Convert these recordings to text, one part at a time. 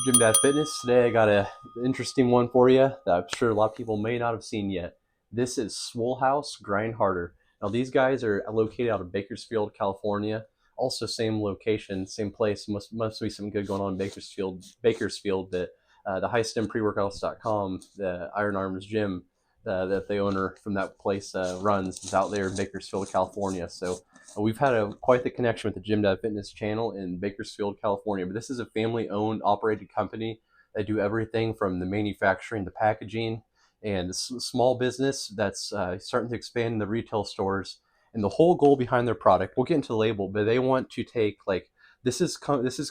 GYMDAD Fitness. Today I got an interesting one for you that I'm sure a lot of people may not have seen yet. This is Swollhouse Grind Harder. Now these guys are located out of Bakersfield, California. Also same location, same place. Must be something good going on in Bakersfield. That the highstempreworkouts.com, the Iron Arms gym that the owner from that place runs is out there in Bakersfield, California. So we've had quite the connection with the GYMDAD Fitness channel in Bakersfield, California. But this is a family-owned, operated company. They do everything from the manufacturing, the packaging, and small business that's starting to expand in the retail stores. And the whole goal behind their product, we'll get into the label, but they want to take like this is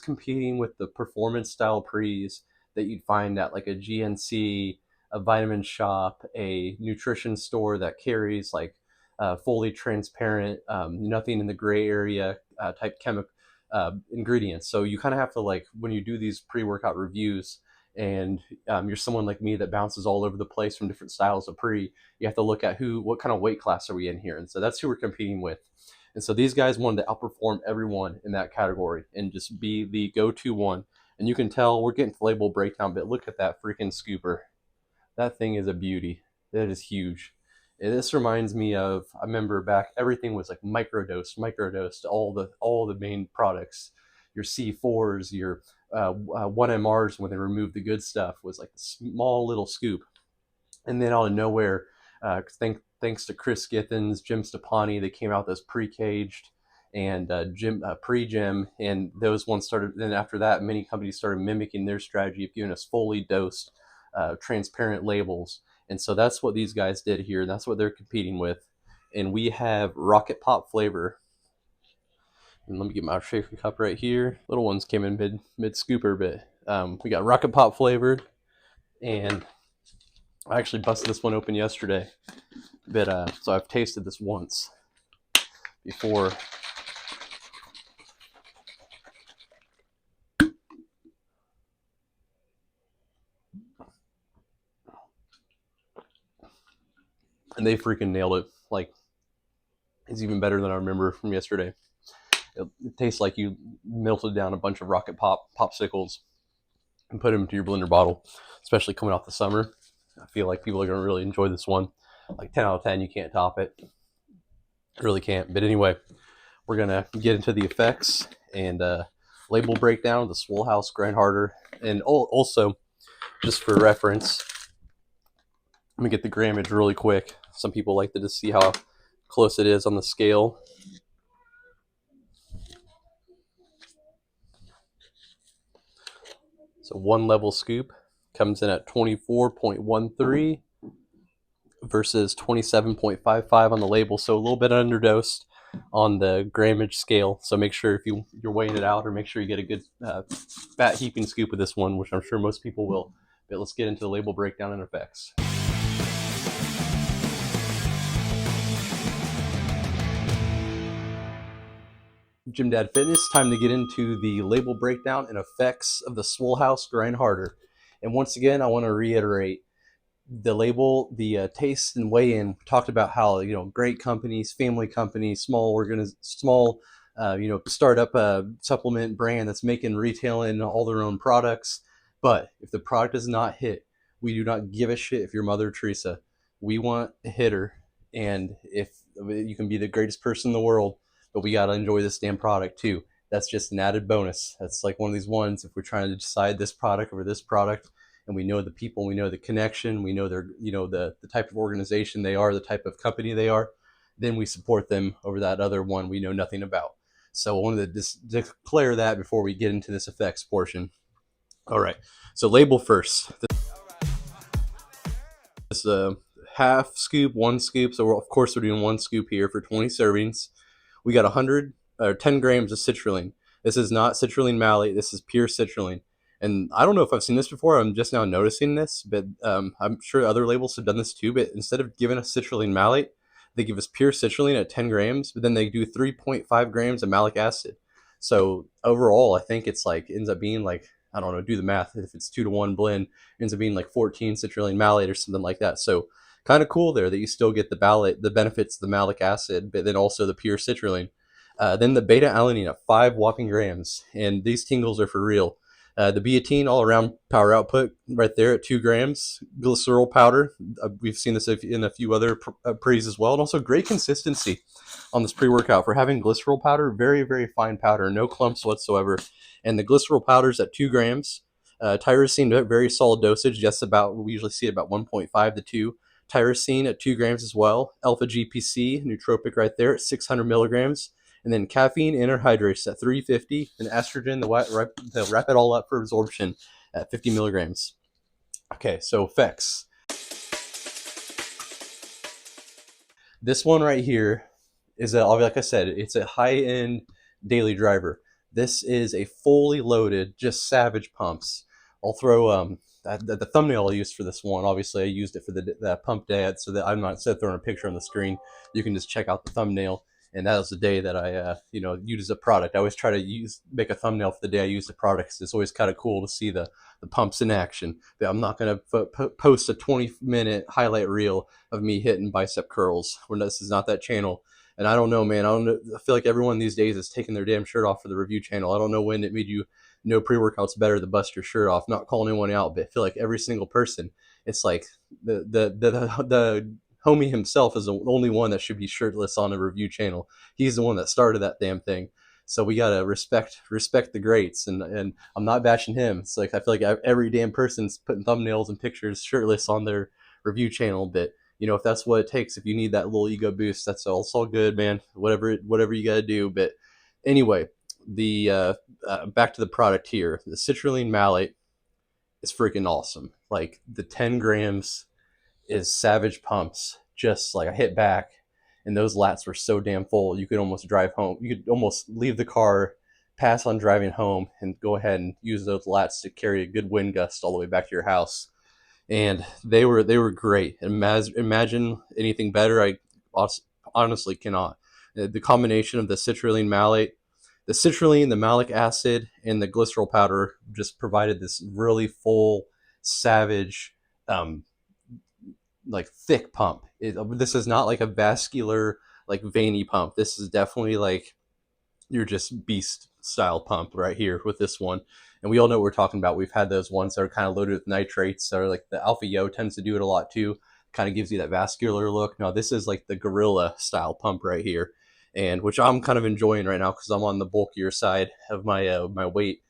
competing with the performance style prees that you'd find at like a GNC, a vitamin shop, a nutrition store that carries like fully transparent, nothing in the gray area type chemical ingredients. So you kind of have to, like, when you do these pre-workout reviews and you're someone like me that bounces all over the place from different styles of pre, you have to look at what kind of weight class are we in here. And so that's who we're competing with. And so these guys wanted to outperform everyone in that category and just be the go-to one. And you can tell we're getting to label breakdown, but look at that freaking scooper. That thing is a beauty. That is huge. And this reminds me of, I remember back, everything was like microdosed, all the main products, your C4s, your 1MRs when they removed the good stuff was like a small little scoop. And then out of nowhere, thanks to Chris Githens, Jim Stepani, they came out with this pre-caged and pre-gym, and those ones started. Then after that, many companies started mimicking their strategy of giving us fully dosed, transparent labels. And so that's what these guys did here. That's what they're competing with. And we have Rocket Pop flavor. And let me get my shaker cup right here. Little ones came in mid scooper, but we got Rocket Pop flavored. And I actually busted this one open yesterday. But so I've tasted this once before. And they freaking nailed it. Like, it's even better than I remember from yesterday. It tastes like you melted down a bunch of Rocket Pop popsicles and put them into your blender bottle, especially coming off the summer. I feel like people are going to really enjoy this one. Like 10 out of 10, you can't top it. Really can't. But anyway, we're going to get into the effects and label breakdown of the Swollhouse Grind Harder. And also, just for reference, let me get the grammage really quick. Some people like to just see how close it is on the scale. So one level scoop comes in at 24.13 versus 27.55 on the label. So a little bit underdosed on the grammage scale. So make sure if you're weighing it out, or make sure you get a good fat heaping scoop with this one, which I'm sure most people will. But let's get into the label breakdown and effects. GYMDAD Fitness, time to get into the label breakdown and effects of the Swollhouse Grind Harder. And once again, I want to reiterate the label, the taste and weigh-in. Talked about how, great companies, family companies, small startup supplement brand that's making retailing all their own products. But if the product does not hit, we do not give a shit if you're Mother Teresa. We want a hitter, and if you can be the greatest person in the world, but we got to enjoy this damn product too. That's just an added bonus. That's like one of these ones, if we're trying to decide this product over this product, and we know the people, we know the connection, we know their, the type of organization they are, the type of company they are, then we support them over that other one we know nothing about. So I wanted to declare that before we get into this effects portion. All right, so label first. This is a half scoop, one scoop. So of course we're doing one scoop here for 20 servings. We got 10 grams of citrulline. This is not citrulline malate. This is pure citrulline. And I don't know if I've seen this before. I'm just now noticing this, but I'm sure other labels have done this too. But instead of giving us citrulline malate, they give us pure citrulline at 10 grams, but then they do 3.5 grams of malic acid. So overall, I think it's like, ends up being like, I don't know, do the math. If it's 2-to-1 blend, it ends up being like 14 citrulline malate or something like that. So kind of cool there that you still get the benefits of the malic acid, but then also the pure citrulline. Then the beta alanine at 5 whopping grams, and these tingles are for real. The biotin all around power output right there at 2 grams. Glycerol powder, we've seen this in a few other pre's as well. And also great consistency on this pre-workout for having glycerol powder. Very, very fine powder, no clumps whatsoever. And the glycerol powder's at 2 grams. Tyrosine, very solid dosage, just about, we usually see it about 1.5 to 2. Tyrosine at 2 grams as well. Alpha GPC, nootropic right there at 600 milligrams. And then caffeine anhydrous at 350, and estrogen, they'll wrap it all up for absorption at 50 milligrams. Okay, so effects. This one right here is, like I said, it's a high-end daily driver. This is a fully loaded, just savage pumps. I'll throw the thumbnail I used for this one. Obviously, I used it for the pump day, so that I'm not instead of throwing a picture on the screen. You can just check out the thumbnail. And that was the day that I, used a product. I always try to make a thumbnail for the day I use the product, because it's always kind of cool to see the pumps in action. But I'm not going to post a 20-minute highlight reel of me hitting bicep curls, when this is not that channel. And I don't know, man. I feel like everyone these days is taking their damn shirt off for the review channel. I don't know when it made you know pre-workout's better to bust your shirt off. Not calling anyone out, but I feel like every single person, it's like the homie himself is the only one that should be shirtless on a review channel. He's the one that started that damn thing. So we gotta respect the greats, and I'm not bashing him. It's like I feel like every damn person's putting thumbnails and pictures shirtless on their review channel, but if that's what it takes, if you need that little ego boost, that's all good, man. Whatever you gotta do. But anyway, the back to the product here. The citrulline malate is freaking awesome. Like the 10 grams is savage pumps. Just like I hit back, and those lats were so damn full, you could almost drive home. You could almost leave the car, pass on driving home, and go ahead and use those lats to carry a good wind gust all the way back to your house. And they were great. Imagine anything better. I honestly cannot. The combination of the citrulline malate, the citrulline, the malic acid, and the glycerol powder just provided this really full, savage, like thick pump. This is not like a vascular, like veiny pump. This is definitely like your just beast style pump right here with this one. And we all know what we're talking about. We've had those ones that are kind of loaded with nitrates, or like the Alpha Yo tends to do it a lot too. Kind of gives you that vascular look. Now this is like the gorilla style pump right here, and which I'm kind of enjoying right now because I'm on the bulkier side of my weight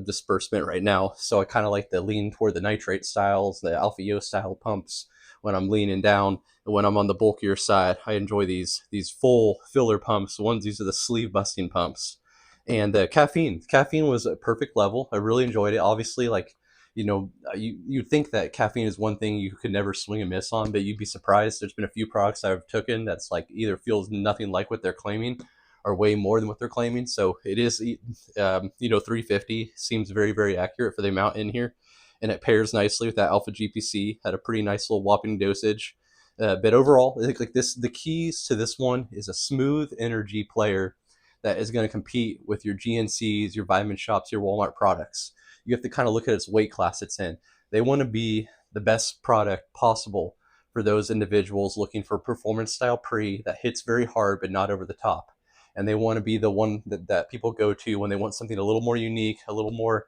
disbursement right now. So I kind of like the lean toward the nitrate styles, the Alpha Yo style pumps when I'm leaning down. And when I'm on the bulkier side, I enjoy these full filler pumps. These are the sleeve busting pumps. And caffeine was a perfect level. I really enjoyed it. Obviously, like, you'd think that caffeine is one thing you could never swing and miss on, but you'd be surprised. There's been a few products I've taken that's like either feels nothing like what they're claiming, or way more than what they're claiming. So it is, 350 seems very, very accurate for the amount in here, and it pairs nicely with that Alpha GPC at a pretty nice little whopping dosage. But overall, I think like this, the keys to this one is a smooth energy player that is going to compete with your GNCs, your Vitamin Shops, your Walmart products. You have to kind of look at its weight class it's in. They want to be the best product possible for those individuals looking for performance style pre that hits very hard but not over the top. And they want to be the one that people go to when they want something a little more unique, a little more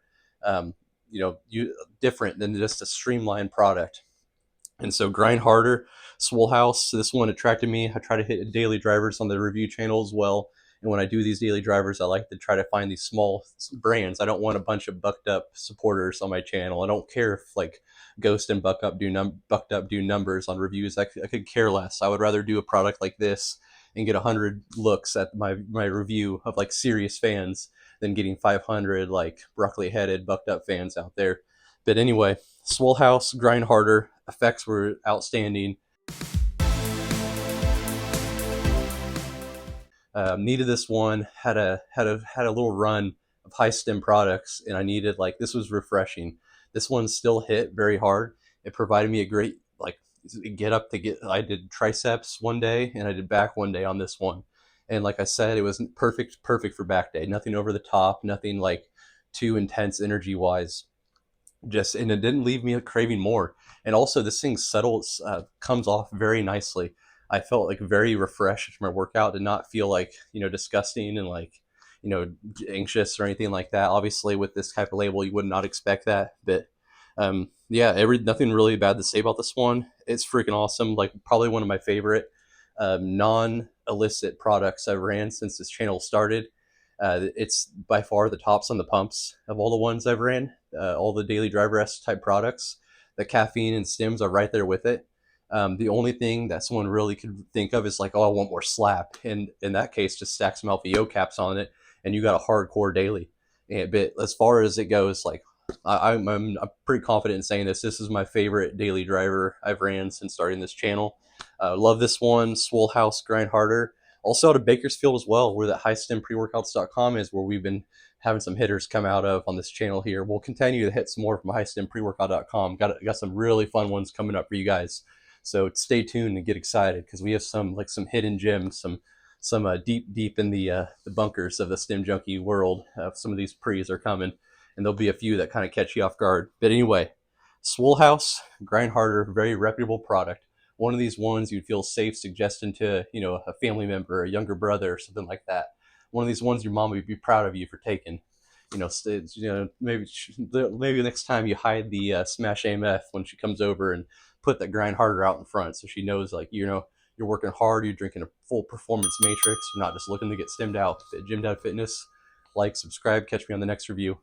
different than just a streamlined product. And so Grind Harder, Swollhouse, this one attracted me. I try to hit daily drivers on the review channel as well. And when I do these daily drivers, I like to try to find these small brands. I don't want a bunch of bucked up supporters on my channel. I don't care if like Ghost and Bucked Up do numbers on reviews. I could care less. I would rather do a product like this and get 100 looks at my review of like serious fans than getting 500 like broccoli headed bucked up fans out there. But anyway, Swollhouse, Grind Harder, effects were outstanding. Needed this one, had a little run of high stem products, and I needed, like, this was refreshing. This one still hit very hard. It provided me a great, like, I did triceps one day and I did back one day on this one. And like I said, it was perfect for back day. Nothing over the top, nothing like too intense energy wise. And it didn't leave me craving more. And also this thing settles, comes off very nicely. I felt like very refreshed from my workout. Did not feel like, disgusting and like, anxious or anything like that. Obviously, with this type of label, you would not expect that. But yeah, nothing really bad to say about this one. It's freaking awesome. Like probably one of my favorite non-illicit products I've ran since this channel started. It's by far the tops on the pumps of all the ones I've ran. All the daily driver S type products. The caffeine and stims are right there with it. The only thing that someone really could think of is like, oh, I want more slap. And in that case, just stack some LVO caps on it, and you got a hardcore daily. But as far as it goes, like I'm pretty confident in saying this. This is my favorite daily driver I've ran since starting this channel. Love this one, Swollhouse Grind Harder. Also out of Bakersfield as well, where that highstempreworkouts.com is, where we've been having some hitters come out of on this channel here. We'll continue to hit some more from highstempreworkout.com. Got some really fun ones coming up for you guys. So stay tuned and get excited, because we have some hidden gems, some deep in the bunkers of the stem junkie world. Some of these pre's are coming, and there'll be a few that kind of catch you off guard. But anyway, Swollhouse Grind Harder, very reputable product. One of these ones you'd feel safe suggesting to a family member, a younger brother, or something like that. One of these ones your mom would be proud of you for taking. Maybe next time you hide the Smash AMF when she comes over, and put that Grind Harder out in front, so she knows, like, you're working hard, you're drinking a full performance matrix, you're not just looking to get stemmed out. At GYMDAD Fitness, like, subscribe, catch me on the next review.